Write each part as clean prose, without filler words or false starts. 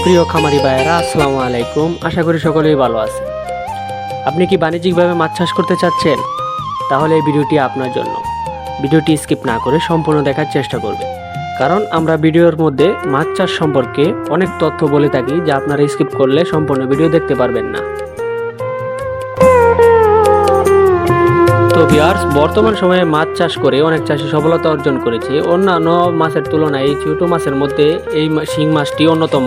প্রিয় খামারি ভাইয়েরা, আসসালামু আলাইকুম। আশা করি সকলেই ভালো আছেন। আপনি কি বাণিজ্যিকভাবে মাছ চাষ করতে চাচ্ছেন? তাহলে এই ভিডিওটি আপনার জন্য। ভিডিওটি স্কিপ না করে সম্পূর্ণ দেখার চেষ্টা করবেন, কারণ আমরা ভিডিওর মধ্যে মাছ চাষ সম্পর্কে অনেক তথ্য বলে থাকি যা আপনারা স্কিপ করলে সম্পূর্ণ ভিডিও দেখতে পারবেন না। তো ভিউয়ার্স, বর্তমান সময়ে মাছ চাষ করে অনেক চাষি সফলতা অর্জন করেছে। অন্যান্য মাছের তুলনায় এই ছোট মাছের মধ্যে এই শিং মাছটি অন্যতম,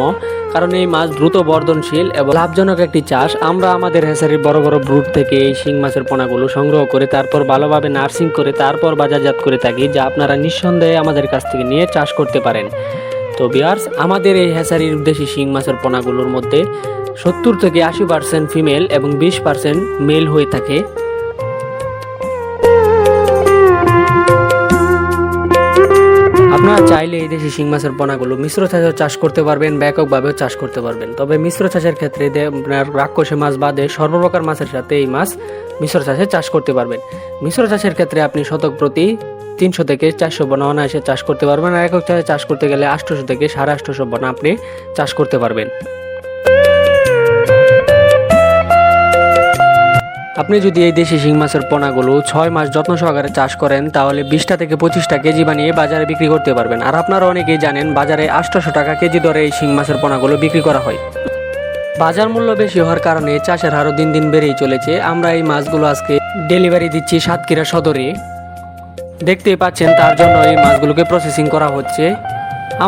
কারণ এই মাছ দ্রুত বর্ধনশীল এবং লাভজনক একটি চাষ। আমরা আমাদের হ্যাচারির বড় বড় ব্রুড থেকে এই শিং মাছের পোনাগুলো সংগ্রহ করে তারপর ভালোভাবে নার্সিং করে তারপর বাজারজাত করে থাকি, যা আপনারা নিঃসন্দেহে আমাদের কাছ থেকে নিয়ে চাষ করতে পারেন। তো ভিউয়ার্স, আমাদের এই হ্যাচারির দেশি শিং মাছের পোনাগুলোর মধ্যে 70 থেকে 80% ফিমেল এবং 20% মেল হয়ে থাকে। আপনারা চাইলে এই দেশি শিং মাছের পোনাগুলো মিশ্র চাষেও চাষ করতে পারবেন, ব্যাপকভাবেও চাষ করতে পারবেন। তবে মিশ্র চাষের ক্ষেত্রে আপনার রাক্ষসী মাছ বাদে সর্বপ্রকার মাছের সাথে এই মাছ মিশ্র চাষে চাষ করতে পারবেন। মিশ্র চাষের ক্ষেত্রে আপনি শতক প্রতি 300 থেকে 400 বোনা অনায়াসে চাষ করতে পারবেন, আর একক চাষে চাষ করতে গেলে 800 থেকে 850 বোনা আপনি চাষ করতে পারবেন। আপনি যদি এই দেশি শিং মাছের পোনাগুলো 6 মাস যত্ন সহকারে চাষ করেন, তাহলে 20টা থেকে 25টা কেজি বানিয়ে বাজারে বিক্রি করতে পারবেন। আর আপনারা অনেকেই জানেন, বাজারে 800 টাকা কেজি দরে এই শিং মাছের পোনাগুলো বিক্রি করা হয়। বাজার মূল্য বেশি হওয়ার কারণে চাষের হারও দিন দিন বেড়েই চলেছে। আমরা এই মাছগুলো আজকে ডেলিভারি দিচ্ছি সাতক্ষীরা সদরে। দেখতেই পাচ্ছেন, তার জন্য এই মাছগুলোকে প্রসেসিং করা হচ্ছে।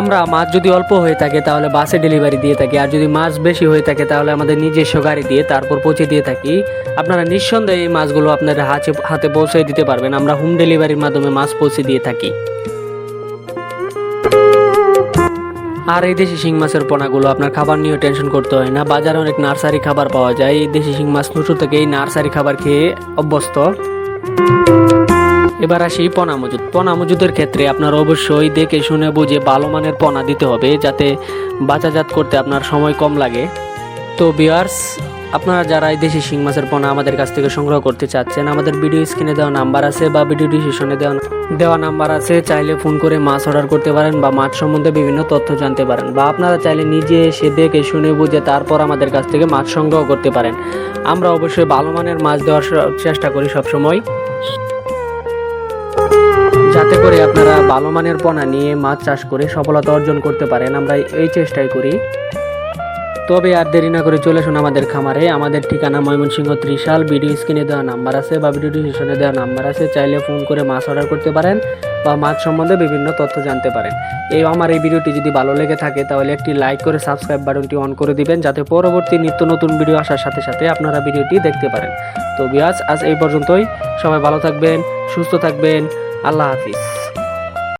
আমরা মাছ যদি অল্প হয়ে থাকে তাহলে বাসে ডেলিভারি দিয়ে থাকি, আর যদি মাছ বেশি হয়ে থাকে তাহলে আমাদের নিজস্ব গাড়ি দিয়ে তারপর পৌঁছে দিয়ে থাকি। আপনারা নিঃসন্দেহে এই মাছগুলো আপনার হাতে পৌঁছে দিতে পারবেন। আমরা হোম ডেলিভারির মাধ্যমে মাছ পৌঁছে দিয়ে থাকি। আর এই দেশি শিং মাছের পোনাগুলো আপনার খাবার নিয়ে টেনশন করতে হয় না। বাজারে অনেক নার্সারি খাবার পাওয়া যায়। এই দেশি শিং মাছ ছোট থেকে এই নার্সারি খাবার খেয়ে অভ্যস্ত। এবার আসি পোনা মজুদ। পোনা মজুদের ক্ষেত্রে আপনার অবশ্যই দেখে শুনে বুঝে ভালো মানের পোনা দিতে হবে, যাতে বাজারজাত করতে আপনার সময় কম লাগে। তো ভিউয়ার্স, আপনারা যারা এই দেশি শিং মাছের পোনা আমাদের কাছ থেকে সংগ্রহ করতে চাচ্ছেন, আমাদের ভিডিও স্ক্রিনে দেওয়া নাম্বার আছে বা ভিডিও ডিসক্রিপশনে দেওয়া নাম্বার আছে, চাইলে ফোন করে মাছ অর্ডার করতে পারেন বা মাছ সম্বন্ধে বিভিন্ন তথ্য জানতে পারেন, বা আপনারা চাইলে নিজে এসে দেখে শুনে বুঝে তারপর আমাদের কাছ থেকে মাছ সংগ্রহ করতে পারেন। আমরা অবশ্যই ভালো মানের মাছ দেওয়ার চেষ্টা করি সবসময়, যাতে করে আপনারা ভালো মানের পোনা নিয়ে মাছ চাষ করে সফলতা অর্জন করতে পারেন। আমরা এই চেষ্টাই করি। তবে আর দেরি না করে চলে আসুন আমাদের খামারে। আমাদের ঠিকানা ময়মনসিংহ ত্রিশাল। ভিডিও স্ক্রিনে দেওয়া নাম্বার আছে বা ভিডিও ডিসক্রিপশনে দেওয়া নাম্বার আছে, চাইলে ফোন করে মাছ অর্ডার করতে পারেন বা মাছ সম্বন্ধে বিভিন্ন তথ্য জানতে পারেন। আমার এই ভিডিওটি যদি ভালো লেগে থাকে তাহলে একটি লাইক করে সাবস্ক্রাইব বাটনটি অন করে দিবেন, যাতে পরবর্তী নিত্য নতুন ভিডিও আসার সাথে সাথে আপনারা ভিডিওটি দেখতে পারেন। তো ভিউয়ার্স, আজ এই পর্যন্তই। সবাই ভালো থাকবেন, সুস্থ থাকবেন। আল্লাহ হাফিজ।